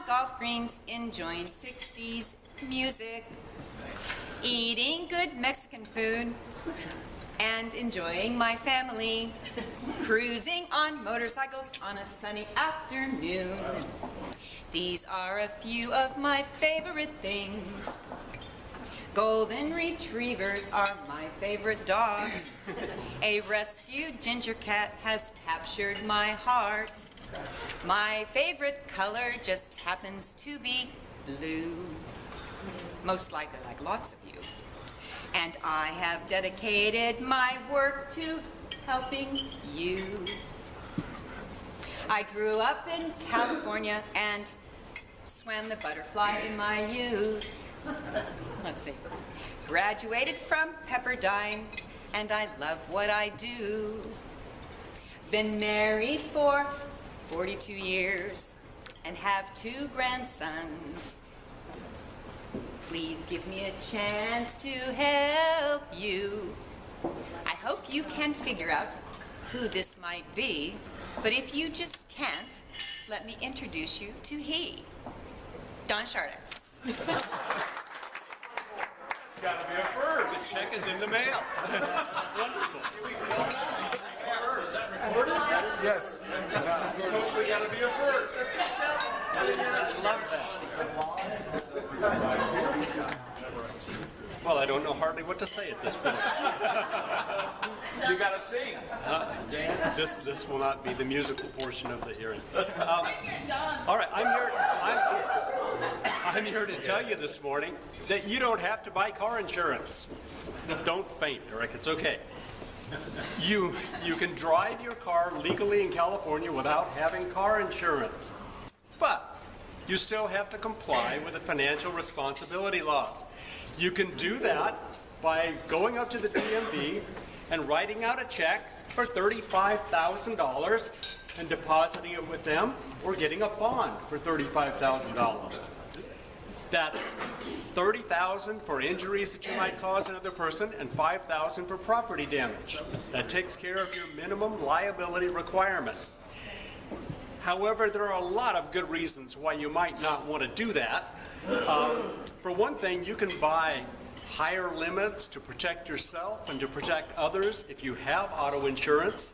golf greens enjoying 60s music, eating good Mexican food, and enjoying my family, cruising on motorcycles on a sunny afternoon. These are a few of my favorite things. Golden retrievers are my favorite dogs. A rescued ginger cat has captured my heart. My favorite color just happens to be blue. Most likely like lots of you. And I have dedicated my work to helping you. I grew up in California and swam the butterfly in my youth. Let's see. Graduated from Pepperdine, and I love what I do. Been married for 42 years and have 2 grandsons. Please give me a chance to help you. I hope you can figure out who this might be, but if you just can't, let me introduce you to he, Don Sjaarda. It's got to be a first. The check is in the mail. Wonderful. Is that recorded? Yes. It's totally got to be a first. I love that. Well, I don't know hardly what to say at this point. You got to sing. This will not be the musical portion of the hearing. All right, I'm here to tell you this morning that you don't have to buy car insurance. Don't faint, Eric. It's okay. You can drive your car legally in California without having car insurance, but you still have to comply with the financial responsibility laws. You can do that by going up to the DMV and writing out a check for $35,000 and depositing it with them, or getting a bond for $35,000. That's $30,000 for injuries that you might cause another person and $5,000 for property damage. That takes care of your minimum liability requirements. However, there are a lot of good reasons why you might not want to do that. For one thing, you can buy higher limits to protect yourself and to protect others if you have auto insurance.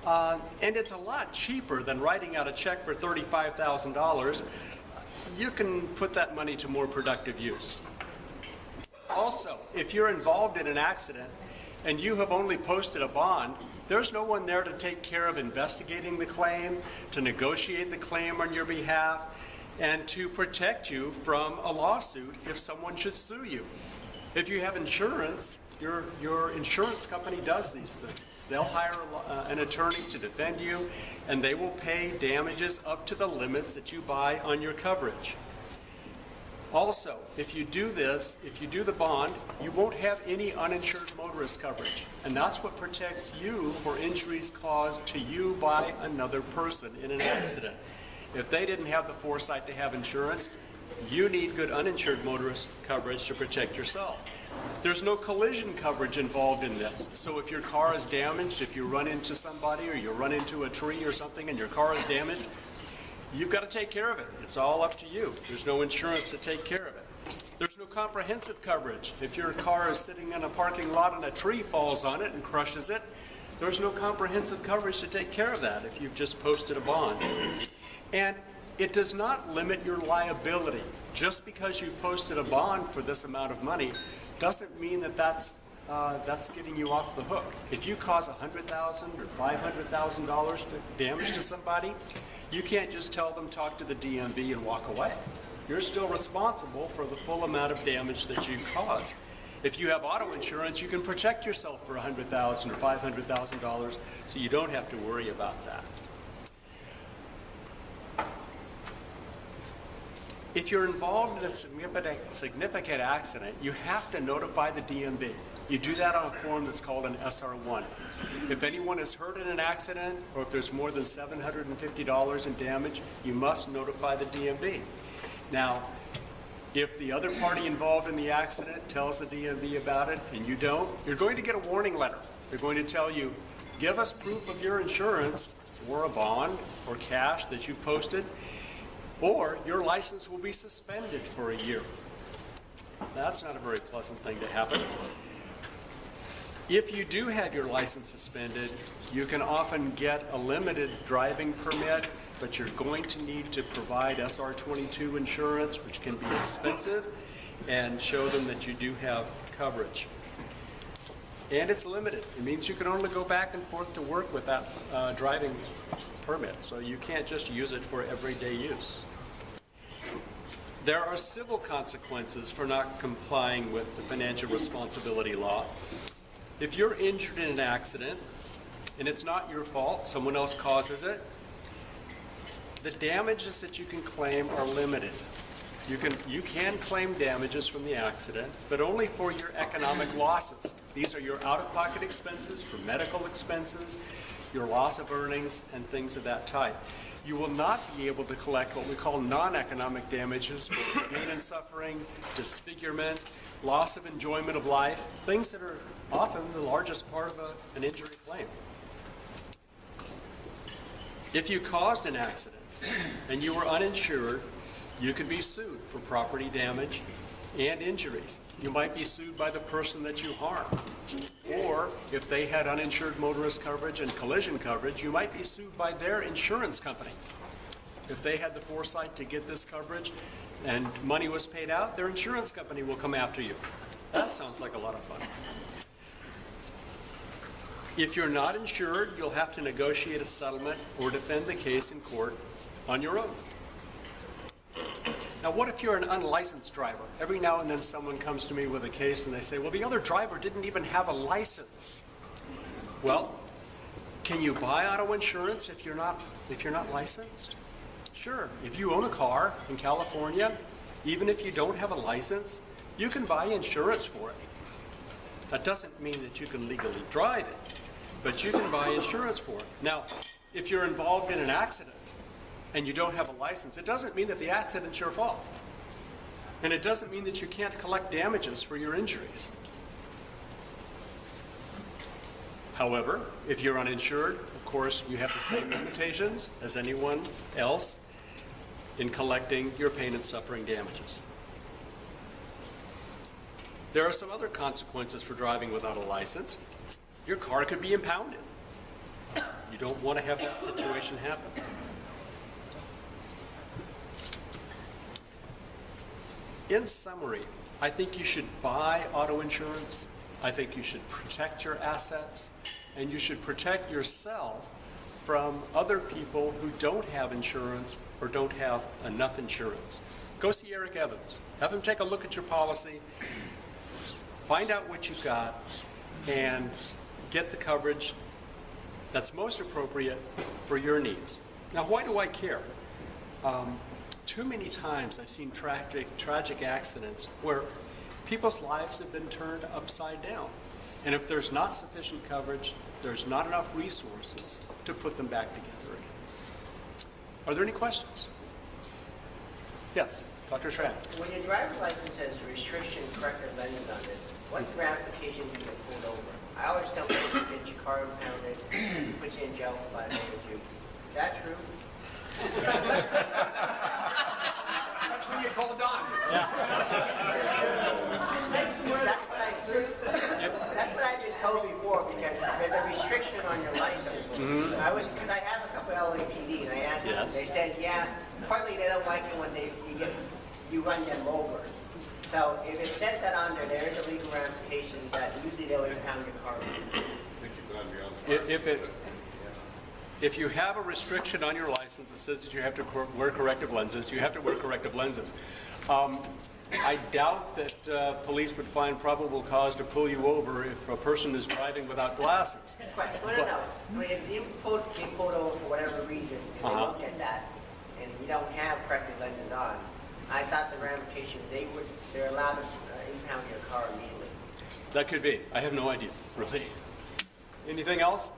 And it's a lot cheaper than writing out a check for $35,000. You can put that money to more productive use. Also, if you're involved in an accident and you have only posted a bond, there's no one there to take care of investigating the claim, to negotiate the claim on your behalf, and to protect you from a lawsuit if someone should sue you. If you have insurance, your insurance company does these things. They'll hire an attorney to defend you, and they will pay damages up to the limits that you buy on your coverage. Also, if you do this, if you do the bond, you won't have any uninsured motorist coverage. And that's what protects you for injuries caused to you by another person in an accident. If they didn't have the foresight to have insurance, you need good uninsured motorist coverage to protect yourself. There's no collision coverage involved in this. So if your car is damaged, if you run into somebody or you run into a tree or something and your car is damaged, you've got to take care of it. It's all up to you. There's no insurance to take care of it. There's no comprehensive coverage. If your car is sitting in a parking lot and a tree falls on it and crushes it, there's no comprehensive coverage to take care of that if you've just posted a bond. And it does not limit your liability. Just because you've posted a bond for this amount of money doesn't mean that that's getting you off the hook. If you cause $100,000 or $500,000 damage to somebody, you can't just tell them talk to the DMV and walk away. You're still responsible for the full amount of damage that you cause. If you have auto insurance, you can protect yourself for $100,000 or $500,000, so you don't have to worry about that. If you're involved in a significant accident, you have to notify the DMV. You do that on a form that's called an SR1. If anyone is hurt in an accident, or if there's more than $750 in damage, you must notify the DMV. Now, if the other party involved in the accident tells the DMV about it and you don't, you're going to get a warning letter. They're going to tell you, give us proof of your insurance or a bond or cash that you've posted. or your license will be suspended for a year. That's not a very pleasant thing to happen. If you do have your license suspended, you can often get a limited driving permit, but you're going to need to provide SR22 insurance, which can be expensive, and show them that you do have coverage. And it's limited. It means you can only go back and forth to work with that driving permit, so you can't just use it for everyday use. There are civil consequences for not complying with the financial responsibility law. If you're injured in an accident and it's not your fault, someone else causes it, the damages that you can claim are limited. You can claim damages from the accident, but only for your economic losses. These are your out-of-pocket expenses, for medical expenses, your loss of earnings, and things of that type. You will not be able to collect what we call non-economic damages for pain and suffering, disfigurement, loss of enjoyment of life, things that are often the largest part of an injury claim. If you caused an accident and you were uninsured, you could be sued for property damage and injuries. You might be sued by the person that you harmed. Or if they had uninsured motorist coverage and collision coverage, you might be sued by their insurance company. If they had the foresight to get this coverage and money was paid out, their insurance company will come after you. That sounds like a lot of fun. If you're not insured, you'll have to negotiate a settlement or defend the case in court on your own. Now, what if you're an unlicensed driver? Every now and then someone comes to me with a case and they say, well, the other driver didn't even have a license. Well, can you buy auto insurance if you're not licensed? Sure. If you own a car in California, even if you don't have a license, you can buy insurance for it. That doesn't mean that you can legally drive it, but you can buy insurance for it. Now, if you're involved in an accident, and you don't have a license, it doesn't mean that the accident's your fault. And it doesn't mean that you can't collect damages for your injuries. However, if you're uninsured, of course, you have the same limitations as anyone else in collecting your pain and suffering damages. There are some other consequences for driving without a license. Your car could be impounded. You don't want to have that situation happen. In summary, I think you should buy auto insurance. I think you should protect your assets, and you should protect yourself from other people who don't have insurance or don't have enough insurance. Go see Eric Evans. Have him take a look at your policy, find out what you've got, and get the coverage that's most appropriate for your needs. Now, why do I care? Too many times I've seen tragic accidents where people's lives have been turned upside down. And if there's not sufficient coverage, there's not enough resources to put them back together again. Are there any questions? Yes, Dr. Sjaarda. When your driver's license has restriction corrective lenses on it, what ramifications do you get pulled over? I always tell people you get your car impounded, put you in jail for 5 days. Is that true? That's when you call Don. That's what I've been told before, because there's a restriction on your license. Because I have a couple of LAPD, and I asked them, they said, yeah, partly they don't like it when you run them over. So if it says that on there, there is a legal ramification that usually they'll impound your car. If you have a restriction on your license that says that you have to wear corrective lenses, you have to wear corrective lenses. I doubt that police would find probable cause to pull you over if a person is driving without glasses. No. I mean, if you get pulled over for whatever reason, and they don't get that, and you don't have corrective lenses on, I thought the ramification, they're allowed to impound your car immediately. That could be. I have no idea, really. Anything else?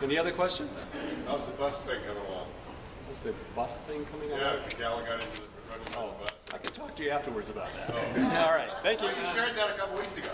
Any other questions? How's the bus thing coming along? Is the bus thing coming out? Yeah, the gal got into running the bus. I can talk to you afterwards about that. All right. Thank you. You shared that a couple weeks ago.